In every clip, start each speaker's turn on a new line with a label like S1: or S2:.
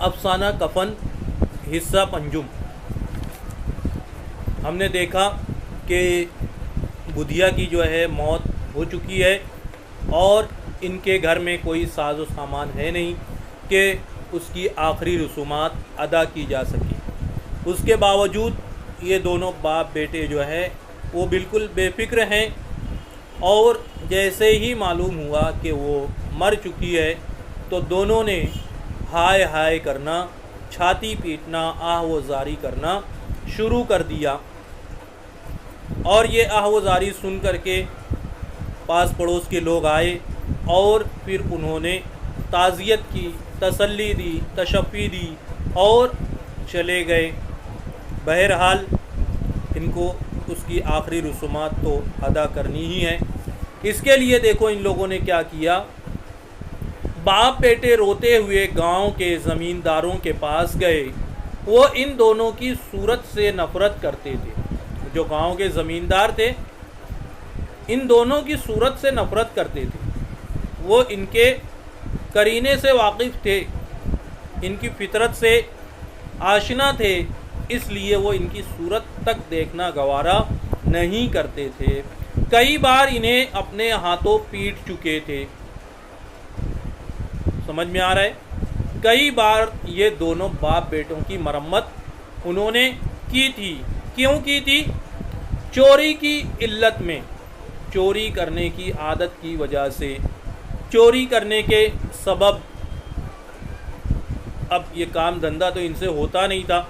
S1: अफसाना कफन हिस्सा पंजुम। हमने देखा कि बुधिया की जो है मौत हो चुकी है और इनके घर में कोई साजो सामान है नहीं कि उसकी आखिरी रसूमात अदा की जा सके। उसके बावजूद ये दोनों बाप बेटे जो है वो बिल्कुल बेफिक्र हैं और जैसे ही मालूम हुआ कि वो मर चुकी है तो दोनों ने हाय हाय करना, छाती पीटना, आह व जारी करना शुरू कर दिया। और ये आह व जारी सुन करके पास पड़ोस के लोग आए और फिर उन्होंने ताज़ियत की, तसल्ली दी, तशफ़ी दी और चले गए। बहरहाल इनको उसकी आखिरी रसूमात तो अदा करनी ही है। इसके लिए देखो इन लोगों ने क्या किया। बाप बेटे रोते हुए गांव के ज़मींदारों के पास गए। वो इन दोनों की सूरत से नफ़रत करते थे। जो गांव के ज़मींदार थे इन दोनों की सूरत से नफ़रत करते थे। वो इनके करीने से वाकिफ़ थे, इनकी फितरत से आशना थे, इसलिए वो इनकी सूरत तक देखना गवारा नहीं करते थे। कई बार इन्हें अपने हाथों पीट चुके थे। समझ में आ रहा है? कई बार ये दोनों बाप बेटों की मरम्मत उन्होंने की थी। क्यों की थी? चोरी की इल्लत में, चोरी करने की आदत की वजह से, चोरी करने के सबब। अब ये काम धंधा तो इनसे होता नहीं था,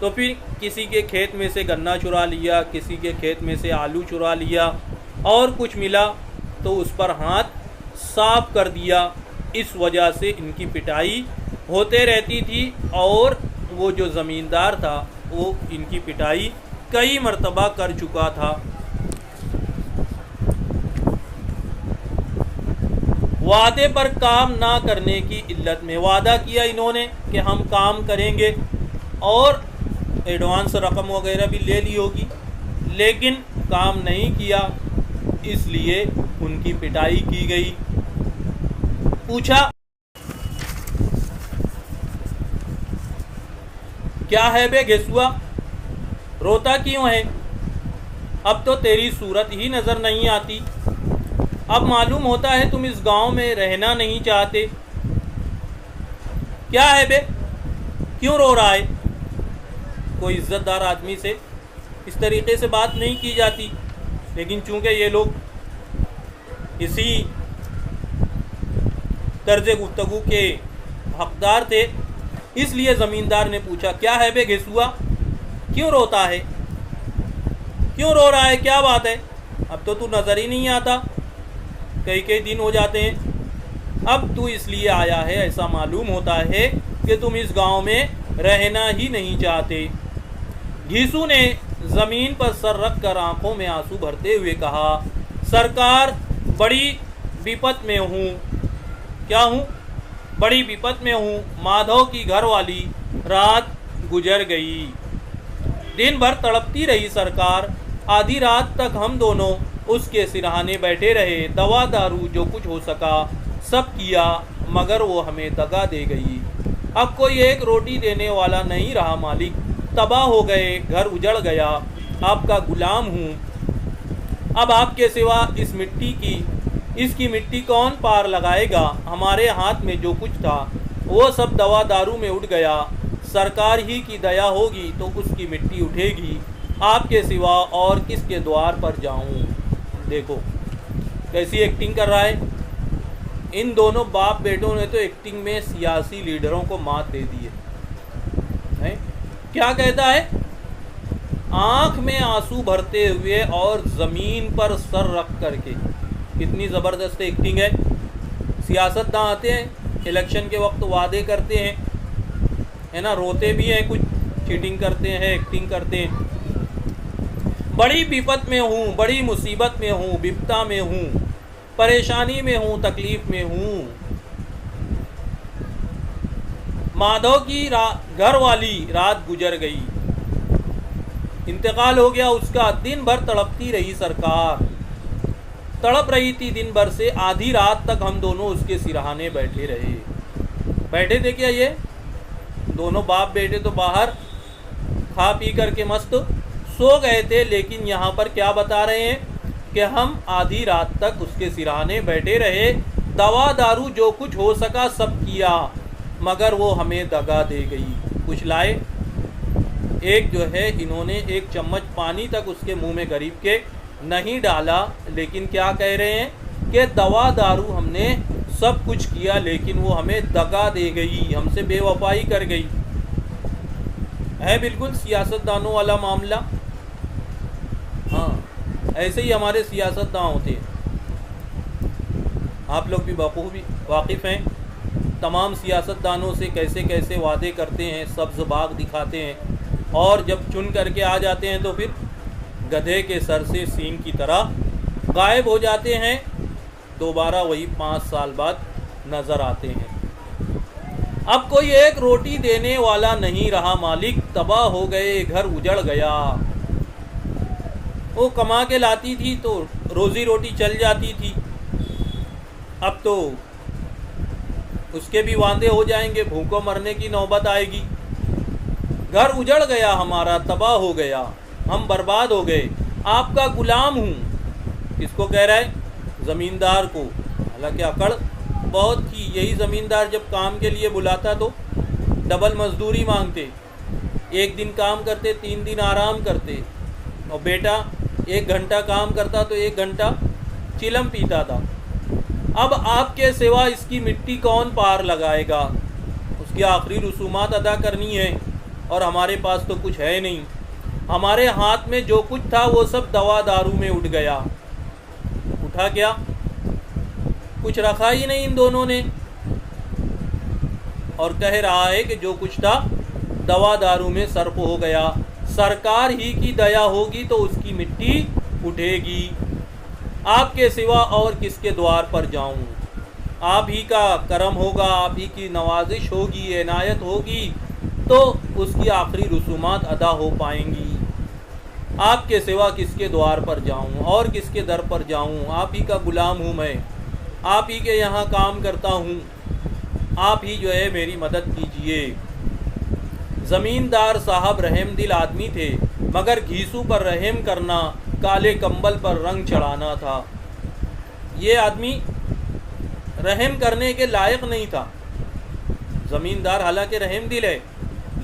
S1: तो फिर किसी के खेत में से गन्ना चुरा लिया, किसी के खेत में से आलू चुरा लिया और कुछ मिला तो उस पर हाथ साफ कर दिया। इस वजह से इनकी पिटाई होते रहती थी और वो जो ज़मींदार था वो इनकी पिटाई कई मर्तबा कर चुका था। वादे पर काम ना करने की इल्लत में, वादा किया इन्होंने कि हम काम करेंगे और एडवांस रकम वगैरह भी ले ली होगी, लेकिन काम नहीं किया, इसलिए उनकी पिटाई की गई। पूछा क्या है बे घेसुआ, रोता क्यों है? अब तो तेरी सूरत ही नज़र नहीं आती। अब मालूम होता है तुम इस गांव में रहना नहीं चाहते। क्या है बे, क्यों रो रहा है? कोई इज्जतदार आदमी से इस तरीके से बात नहीं की जाती, लेकिन चूंकि ये लोग इसी तर्ज गुफ्तगू के हकदार थे, इसलिए ज़मींदार ने पूछा क्या है बे घेसुआ, क्यों रोता है, क्यों रो रहा है, क्या बात है? अब तो तू नज़र ही नहीं आता, कई कई दिन हो जाते हैं। अब तू इसलिए आया है, ऐसा मालूम होता है कि तुम इस गांव में रहना ही नहीं चाहते। घीसू ने ज़मीन पर सर रख कर आंखों में आंसू भरते हुए कहा, सरकार बड़ी विपत में हूँ। क्या हूँ? बड़ी विपत में हूँ। माधव की घरवाली रात गुजर गई। दिन भर तड़पती रही सरकार। आधी रात तक हम दोनों उसके सिरहाने बैठे रहे। दवा दारू जो कुछ हो सका सब किया, मगर वो हमें दगा दे गई। अब कोई एक रोटी देने वाला नहीं रहा मालिक। तबाह हो गए, घर उजड़ गया। आपका गुलाम हूँ। अब आपके सिवा इसकी मिट्टी कौन पार लगाएगा? हमारे हाथ में जो कुछ था वो सब दवा दारू में उड़ गया। सरकार ही की दया होगी तो उसकी मिट्टी उठेगी। आपके सिवा और किसके द्वार पर जाऊं? देखो कैसी एक्टिंग कर रहा है। इन दोनों बाप बेटों ने तो एक्टिंग में सियासी लीडरों को मात दे दी है। क्या कहता है? आंख में आंसू भरते हुए और ज़मीन पर सर रख करके। कितनी ज़बरदस्त एक्टिंग है। सियासतदान आते हैं, इलेक्शन के वक्त वादे करते हैं, है ना, रोते भी हैं, कुछ चीटिंग करते हैं, एक्टिंग करते हैं। बड़ी विपत में हूँ, बड़ी मुसीबत में हूँ, विपता में हूँ, परेशानी में हूँ, तकलीफ़ में हूँ। माधव की घर वाली रात गुजर गई, इंतकाल हो गया उसका। दिन भर तड़पती रही सरकार, तड़प रही थी दिन भर से। आधी रात तक हम दोनों उसके सिरहाने बैठे रहे। बैठे थे क्या ये दोनों बाप बेटे? तो बाहर खा पी करके मस्त सो गए थे, लेकिन यहाँ पर क्या बता रहे हैं कि हम आधी रात तक उसके सिरहाने बैठे रहे, दवा दारू जो कुछ हो सका सब किया, मगर वो हमें दगा दे गई। कुछ लाए, एक जो है इन्होंने एक चम्मच पानी तक उसके मुंह में गरीब के नहीं डाला, लेकिन क्या कह रहे हैं कि दवा दारू हमने सब कुछ किया, लेकिन वो हमें दगा दे गई, हमसे बेवफाई कर गई। है बिल्कुल सियासतदानों वाला मामला। हाँ, ऐसे ही हमारे सियासतदान होते हैं। आप लोग भी बखूबी वाकिफ़ हैं तमाम सियासतदानों से, कैसे कैसे वादे करते हैं, सब्ज़ बाग दिखाते हैं, और जब चुन करके आ जाते हैं तो फिर गधे के सर से सींग की तरह गायब हो जाते हैं। दोबारा वही 5 साल बाद नज़र आते हैं। अब कोई एक रोटी देने वाला नहीं रहा, मालिक तबाह हो गए, घर उजड़ गया। वो कमा के लाती थी तो रोज़ी रोटी चल जाती थी, अब तो उसके भी वांदे हो जाएंगे, भूखों मरने की नौबत आएगी। घर उजड़ गया हमारा, तबाह हो गया, हम बर्बाद हो गए, आपका गुलाम हूँ। किसको कह रहा है? ज़मींदार को। हालांकि अकड़ बहुत थी। यही ज़मींदार जब काम के लिए बुलाता तो डबल मजदूरी मांगते, 1 दिन काम करते 3 दिन आराम करते, और बेटा 1 घंटा काम करता तो 1 घंटा चिलम पीता था। अब आपके सिवा इसकी मिट्टी कौन पार लगाएगा? उसकी आखिरी रसूमात अदा करनी है, और हमारे पास तो कुछ है नहीं। हमारे हाथ में जो कुछ था वो सब दवा दारू में उठ गया। उठा क्या? कुछ रखा ही नहीं इन दोनों ने, और कह रहा है कि जो कुछ था दवा दारू में सर्फ हो गया। सरकार ही की दया होगी तो उसकी मिट्टी उठेगी। आपके सिवा और किसके द्वार पर जाऊं? आप ही का करम होगा, आप ही की नवाजिश होगी, इनायत होगी तो उसकी आखिरी रसूमात अदा हो पाएंगी। आपके सिवा किसके द्वार पर जाऊं और किसके दर पर जाऊं? आप ही का गुलाम हूं मैं, आप ही के यहाँ काम करता हूँ, आप ही जो है मेरी मदद कीजिए। ज़मींदार साहब रहम दिल आदमी थे, मगर घीसू पर रहम करना काले कंबल पर रंग चढ़ाना था। ये आदमी रहम करने के लायक नहीं था। ज़मींदार हालांकि रहम दिल है,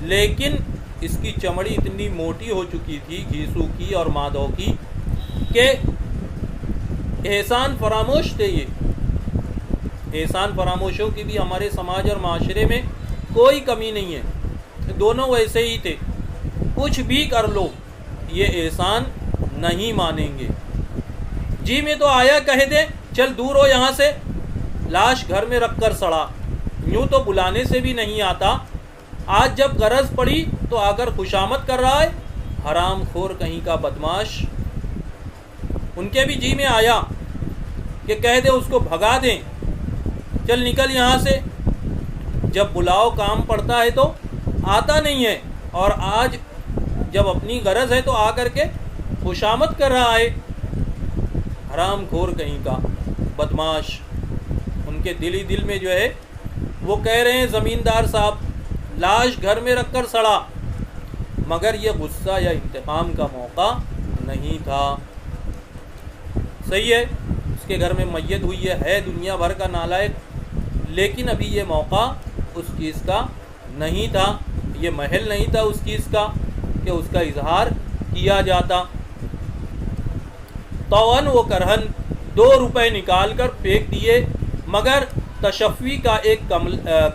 S1: लेकिन इसकी चमड़ी इतनी मोटी हो चुकी थी घीसू की और माधव की कि एहसान फरामोश थे। ये एहसान फरामोशों की भी हमारे समाज और माशरे में कोई कमी नहीं है। दोनों वैसे ही थे, कुछ भी कर लो ये एहसान नहीं मानेंगे। जी में तो आया कह दे चल दूर हो यहाँ से, लाश घर में रख कर सड़ा, यूँ तो बुलाने से भी नहीं आता। आज जब गरज पड़ी तो आकर खुशामद कर रहा है, हराम खोर कहीं का बदमाश। उनके भी जी में आया कि कह दे उसको भगा दें, चल निकल यहाँ से। जब बुलाओ काम पड़ता है तो आता नहीं है, और आज जब अपनी गरज है तो आकर के खुशामद कर रहा है, हराम खोर कहीं का बदमाश। उनके दिल ही दिल में जो है वो कह रहे हैं ज़मींदार साहब लाश घर में रखकर सड़ा, मगर ये गुस्सा या इंतकाम का मौका नहीं था। सही है, उसके घर में मैयत हुई है दुनिया भर का नालायक, लेकिन अभी ये मौका उस चीज़ का नहीं था, ये महल नहीं था उस चीज़ का कि उसका इजहार किया जाता। तौअन वो करहन 2 रुपए निकाल कर फेंक दिए, मगर तशफ़ी का एक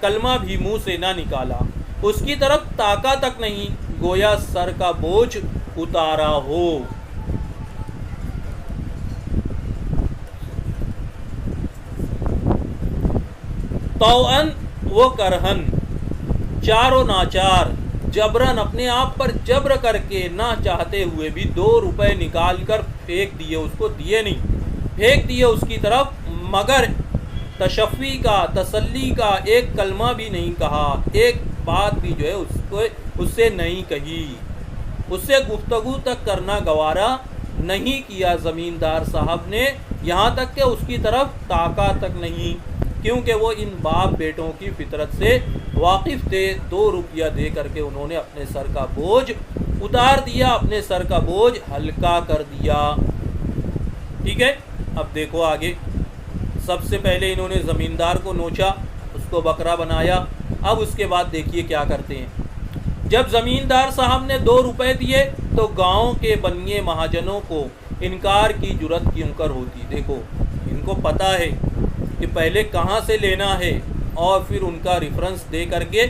S1: कलमा भी मुंह से ना निकाला। उसकी तरफ ताका तक नहीं, गोया सर का बोझ उतारा हो। तौअन वो करहन, चारों नाचार, जबरन अपने आप पर जबर करके ना चाहते हुए भी 2 रुपए निकाल कर फेंक दिए। उसको दिए नहीं, फेंक दिए उसकी तरफ, मगर तशफ़ी का तसल्ली का एक कलमा भी नहीं कहा, एक बात भी जो है उसको उससे नहीं कही, उससे गुफ्तगू तक करना गवारा नहीं किया ज़मींदार साहब ने, यहाँ तक कि उसकी तरफ ताका तक नहीं। क्योंकि वो इन बाप बेटों की फितरत से वाकिफ थे। 2 रुपया दे करके उन्होंने अपने सर का बोझ उतार दिया, अपने सर का बोझ हल्का कर दिया। ठीक है, अब देखो आगे। सबसे पहले इन्होंने ज़मींदार को नोचा, उसको बकरा बनाया। अब उसके बाद देखिए क्या करते हैं। जब ज़मींदार साहब ने 2 रुपए दिए तो गांव के बनिए महाजनों को इनकार की जुर्रत क्यों कर होती। देखो, इनको पता है कि पहले कहाँ से लेना है और फिर उनका रेफरेंस दे करके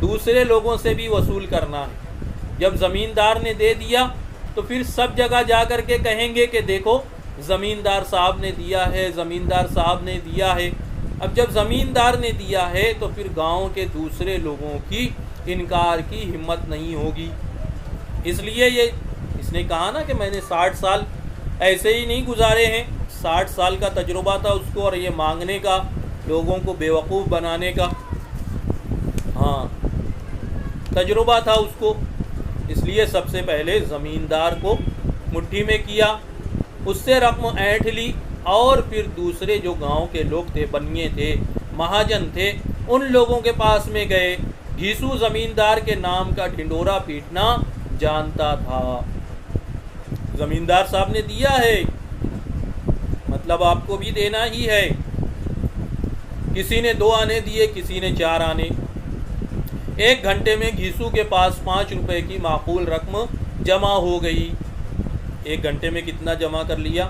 S1: दूसरे लोगों से भी वसूल करना है। जब ज़मींदार ने दे दिया तो फिर सब जगह जा कर के कहेंगे कि देखो ज़मींदार साहब ने दिया है, ज़मींदार साहब ने दिया है। अब जब ज़मींदार ने दिया है तो फिर गांव के दूसरे लोगों की इनकार की हिम्मत नहीं होगी। इसलिए इसने कहा ना कि मैंने 60 साल ऐसे ही नहीं गुजारे हैं। 60 साल का तजुर्बा था उसको, और ये मांगने का, लोगों को बेवकूफ़ बनाने का, हाँ, तजुर्बा था उसको। इसलिए सबसे पहले ज़मींदार को मुट्ठी में किया, उससे रकम ऐंठ ली, और फिर दूसरे जो गांव के लोग थे, बनिए थे, महाजन थे, उन लोगों के पास में गए। घीसू ज़मींदार के नाम का ढिंडोरा पीटना जानता था। ज़मींदार साहब ने दिया है, मतलब आपको भी देना ही है। किसी ने 2 आने दिए, किसी ने 4 आने। 1 घंटे में घीसू के पास 5 रुपए की माकूल रकम जमा हो गई। 1 घंटे में कितना जमा कर लिया?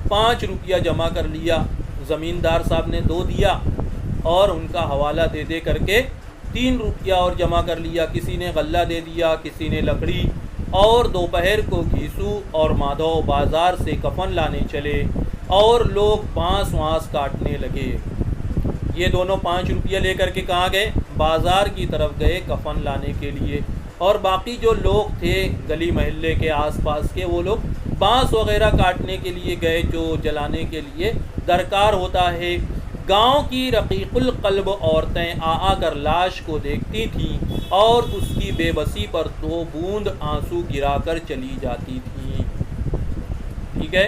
S1: 5 रुपया जमा कर लिया। ज़मींदार साहब ने 2 दिया और उनका हवाला दे दे करके 3 रुपया और जमा कर लिया। किसी ने गल्ला दे दिया, किसी ने लकड़ी। और दोपहर को घीसू और माधव बाज़ार से कफन लाने चले और लोग बाँस काटने लगे। ये दोनों 5 रुपया लेकर के कहाँ गए? बाज़ार की तरफ गए कफन लाने के लिए। और बाकी जो लोग थे गली महल्ले के आसपास के, वो लोग बाँस वगैरह काटने के लिए गए, जो जलाने के लिए दरकार होता है। गांव की रकीकुल कल्ब औरतें आकर लाश को देखती थीं और उसकी बेबसी पर 2 बूंद आंसू गिराकर चली जाती थीं। ठीक है,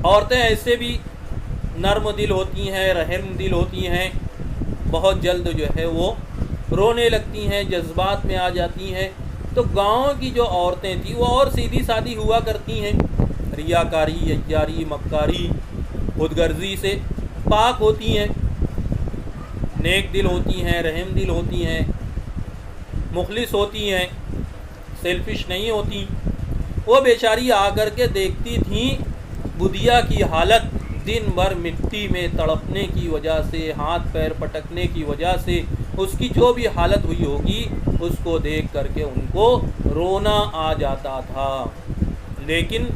S1: औरतें ऐसे भी नर्म दिल होती हैं, रहम दिल होती हैं। बहुत जल्द जो है वो रोने लगती हैं, जज्बात में आ जाती हैं। तो गांव की जो औरतें थी वो और सीधी सादी हुआ करती हैं, रियाकारी, यज्जारी, मक्कारी, खुदगर्जी से पाक होती हैं, नेक दिल होती हैं, रहम दिल होती हैं, मुखलिस होती हैं, सेल्फिश नहीं होती। वो बेचारी आकर के देखती थीं बुधिया की हालत, दिन भर मिट्टी में तड़पने की वजह से, हाथ पैर पटकने की वजह से उसकी जो भी हालत हुई होगी, उसको देख करके उनको रोना आ जाता था। लेकिन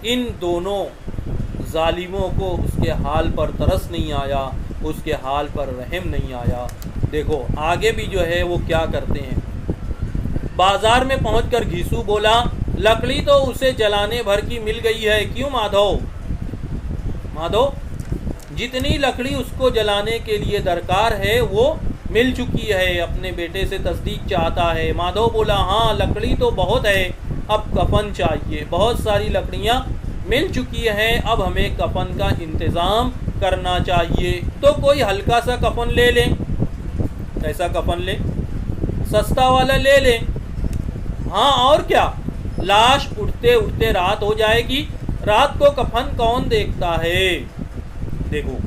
S1: इन दोनों जालिमों को उसके हाल पर तरस नहीं आया, उसके हाल पर रहम नहीं आया। देखो आगे भी जो है वो क्या करते हैं। बाजार में पहुंचकर घीसू बोला, लकड़ी तो उसे जलाने भर की मिल गई है। क्यों माधव? माधव, जितनी लकड़ी उसको जलाने के लिए दरकार है वो मिल चुकी है। अपने बेटे से तस्दीक चाहता है। माधव बोला, हाँ लकड़ी तो बहुत है, अब कफन चाहिए। बहुत सारी लकड़ियाँ मिल चुकी हैं, अब हमें कफन का इंतज़ाम करना चाहिए। तो कोई हल्का सा कफन ले लें। कैसा कफन ले? सस्ता वाला ले लें। हाँ और क्या, लाश उठते उठते रात हो जाएगी, रात को कफन कौन देखता है। देखो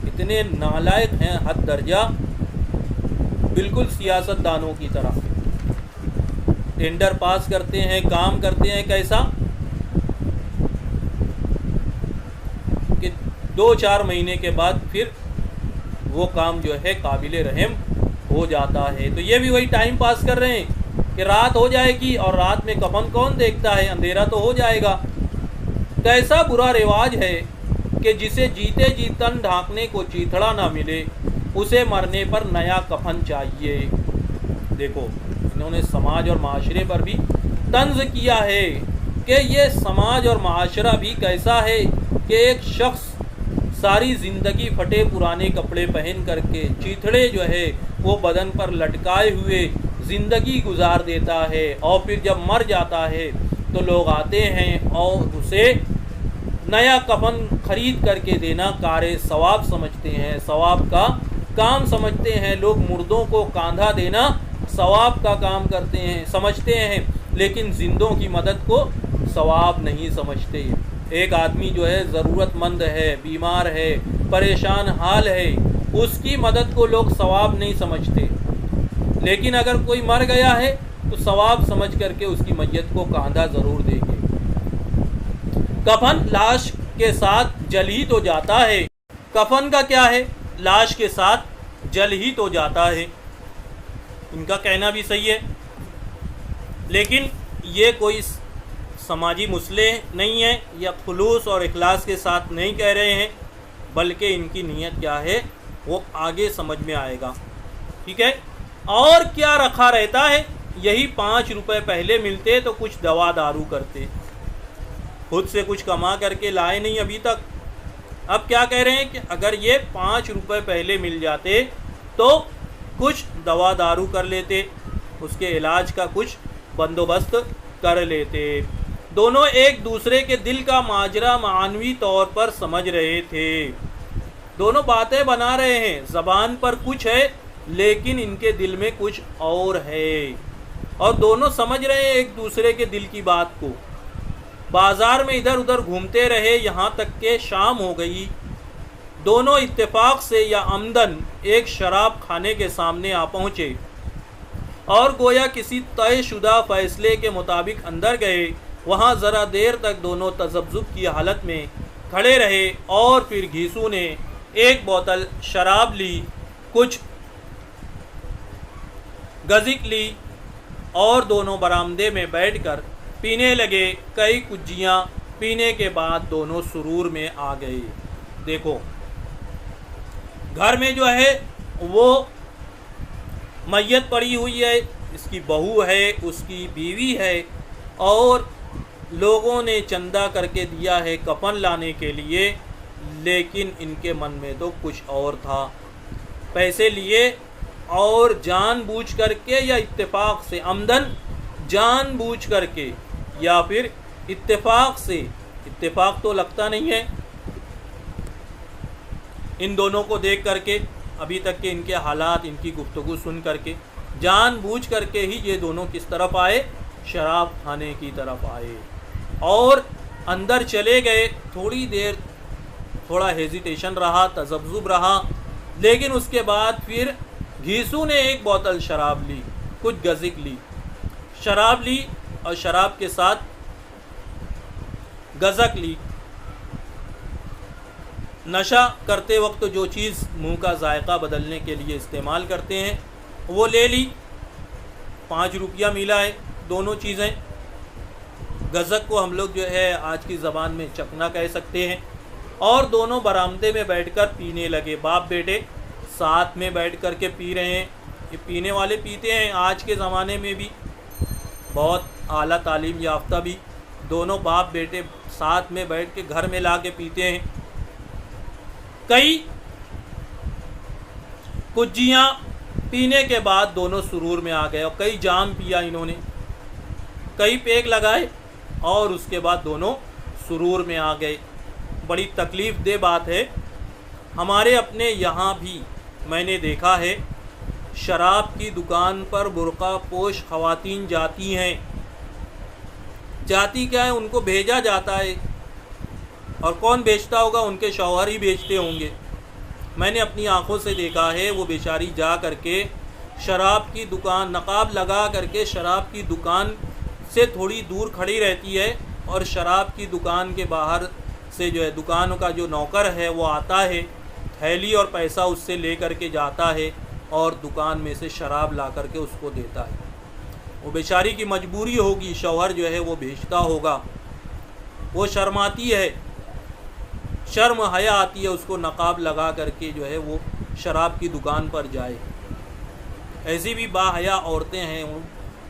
S1: इतने नालायक हैं हद दर्जा, बिल्कुल सियासतदानों की तरह। टेंडर पास करते हैं, काम करते हैं कैसा कि 2-4 महीने के बाद फिर वो काम जो है काबिले रहम हो जाता है। तो ये भी वही टाइम पास कर रहे हैं कि रात हो जाएगी और रात में कफन कौन देखता है, अंधेरा तो हो जाएगा। कैसा बुरा रिवाज है कि जिसे जीते जी तन ढांकने को चीथड़ा ना मिले, उसे मरने पर नया कफन चाहिए। देखो इन्होंने समाज और माशरे पर भी तंज किया है कि ये समाज और माशरा भी कैसा है कि एक शख्स सारी ज़िंदगी फटे पुराने कपड़े पहन करके चीथड़े जो है वो बदन पर लटकाए हुए ज़िंदगी गुजार देता है, और फिर जब मर जाता है तो लोग आते हैं और उसे नया कफन खरीद करके देना कार्य सवाब समझते हैं, सवाब का काम समझते हैं। लोग मुर्दों को कांधा देना सवाब का काम करते हैं, समझते हैं, लेकिन जिंदों की मदद को सवाब नहीं समझते। एक आदमी जो है ज़रूरतमंद है, बीमार है, परेशान हाल है, उसकी मदद को लोग सवाब नहीं समझते। लेकिन अगर कोई मर गया है तो सवाब समझ करके उसकी मैयत को कांधा ज़रूर देंगे। कफन लाश के साथ जल ही तो जाता है। कफन का क्या है, लाश के साथ जल ही तो जाता है। इनका कहना भी सही है, लेकिन ये कोई समाजी मसले नहीं है या खुलूस और इखलास के साथ नहीं कह रहे हैं, बल्कि इनकी नीयत क्या है वो आगे समझ में आएगा। ठीक है। और क्या रखा रहता है, यही 5 रुपए पहले मिलते तो कुछ दवा दारू करते, खुद से कुछ कमा करके लाए नहीं अभी तक। अब क्या कह रहे हैं कि अगर ये 5 रुपए पहले मिल जाते तो कुछ दवा दारू कर लेते, उसके इलाज का कुछ बंदोबस्त कर लेते। दोनों एक दूसरे के दिल का माजरा मानवी तौर पर समझ रहे थे। दोनों बातें बना रहे हैं, ज़बान पर कुछ है लेकिन इनके दिल में कुछ और है, और दोनों समझ रहे हैं एक दूसरे के दिल की बात को। बाजार में इधर उधर घूमते रहे, यहाँ तक के शाम हो गई। दोनों इत्तेफाक से या अमदन एक शराब खाने के सामने आ पहुँचे और गोया किसी तयशुदा फैसले के मुताबिक अंदर गए। वहाँ ज़रा देर तक दोनों तज़ब्ज़ुब की हालत में खड़े रहे और फिर घीसू ने एक बोतल शराब ली, कुछ गज़िक ली और दोनों बरामदे में बैठकर पीने लगे। कई कुज्जियाँ पीने के बाद दोनों सुरूर में आ गए। देखो, घर में जो है वो मैयत पड़ी हुई है, इसकी बहू है, उसकी बीवी है, और लोगों ने चंदा करके दिया है कफन लाने के लिए, लेकिन इनके मन में तो कुछ और था। पैसे लिए और जानबूझ करके या इत्तेफाक से, अमदन जानबूझ करके या फिर इत्तेफाक से, इत्तेफाक तो लगता नहीं है इन दोनों को देख करके, अभी तक के इनके हालात, इनकी गुफ्तगू सुन करके, जानबूझ करके ही ये दोनों किस तरफ आए, शराब खाने की तरफ आए और अंदर चले गए। थोड़ी देर थोड़ा हेजिटेशन रहा, तज़ब्ज़ुब रहा, लेकिन उसके बाद फिर घीसू ने एक बोतल शराब ली, कुछ गज़िक ली, शराब ली और शराब के साथ गज़क ली। नशा करते वक्त जो चीज़ मुंह का जायका बदलने के लिए इस्तेमाल करते हैं वो ले ली। 5 रुपया मिला है, दोनों चीज़ें। गज़क को हम लोग जो है आज की ज़बान में चकना कह सकते हैं। और दोनों बरामदे में बैठकर पीने लगे। बाप बेटे साथ में बैठ कर के पी रहे हैं। ये पीने वाले पीते हैं आज के ज़माने में भी, बहुत आला तालीम याफ्ता भी। दोनों बाप बेटे साथ में बैठ के घर में ला के पीते हैं। कई कुज्जियाँ पीने के बाद दोनों सुरूर में आ गए और कई जाम पिया इन्होंने, कई पेग लगाए और उसके बाद दोनों सुरूर में आ गए। बड़ी तकलीफ़ दे बात है। हमारे अपने यहाँ भी मैंने देखा है, शराब की दुकान पर बुर्का पोश ख़वातीन जाती हैं। जाती क्या है, उनको भेजा जाता है, और कौन बेचता होगा, उनके शौहर ही बेचते होंगे। मैंने अपनी आंखों से देखा है, वो बेचारी जा करके शराब की दुकान, नकाब लगा करके शराब की दुकान से थोड़ी दूर खड़ी रहती है, और शराब की दुकान के बाहर से जो है दुकान का जो नौकर है वो आता है, थैली और पैसा उससे ले करके जाता है और दुकान में से शराब ला करके उसको देता है। वो बेचारी की मजबूरी होगी, शौहर जो है वो बेचता होगा, वो शर्माती है, शर्म हया आती है उसको नकाब लगा करके जो है वो शराब की दुकान पर जाए। ऐसी भी बाहया औरतें हैं,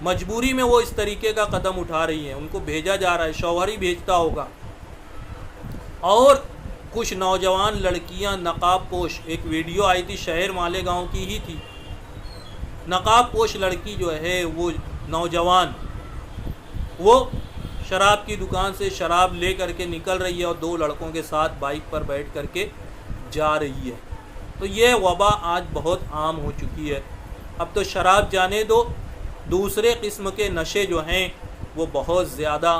S1: मजबूरी में वो इस तरीके का कदम उठा रही हैं, उनको भेजा जा रहा है, शौहर ही भेजता होगा। और कुछ नौजवान लड़कियां नकाब पोश, एक वीडियो आई थी शहर मालेगांव की ही थी, नकाब पोश लड़की जो है वो नौजवान, वो शराब की दुकान से शराब ले करके निकल रही है और 2 लड़कों के साथ बाइक पर बैठ करके जा रही है। तो ये वबा आज बहुत आम हो चुकी है। अब तो शराब जाने दो, दूसरे किस्म के नशे जो हैं वो बहुत ज़्यादा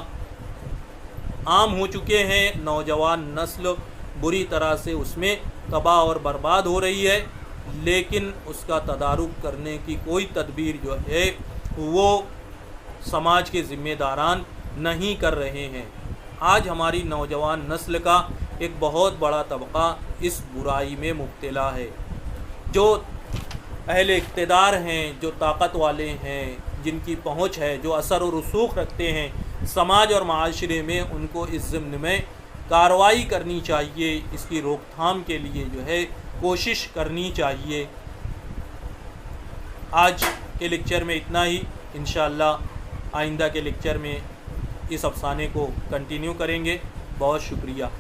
S1: आम हो चुके हैं। नौजवान नस्ल बुरी तरह से उसमें तबाह और बर्बाद हो रही है, लेकिन उसका तदारुक करने की कोई तदबीर जो है वो समाज के ज़िम्मेदारान नहीं कर रहे हैं। आज हमारी नौजवान नस्ल का एक बहुत बड़ा तबका इस बुराई में मुब्तला है। जो अहले इक़्तिदार हैं, जो ताकत वाले हैं, जिनकी पहुँच है, जो असर और रसूख रखते हैं समाज और माशरे में, उनको इस ज़िम्न में कार्रवाई करनी चाहिए। इसकी रोकथाम के लिए जो है कोशिश करनी चाहिए। आज के लेक्चर में इतना ही। इंशाअल्लाह आइंदा के लेक्चर में इस अफसाने को कंटिन्यू करेंगे। बहुत शुक्रिया।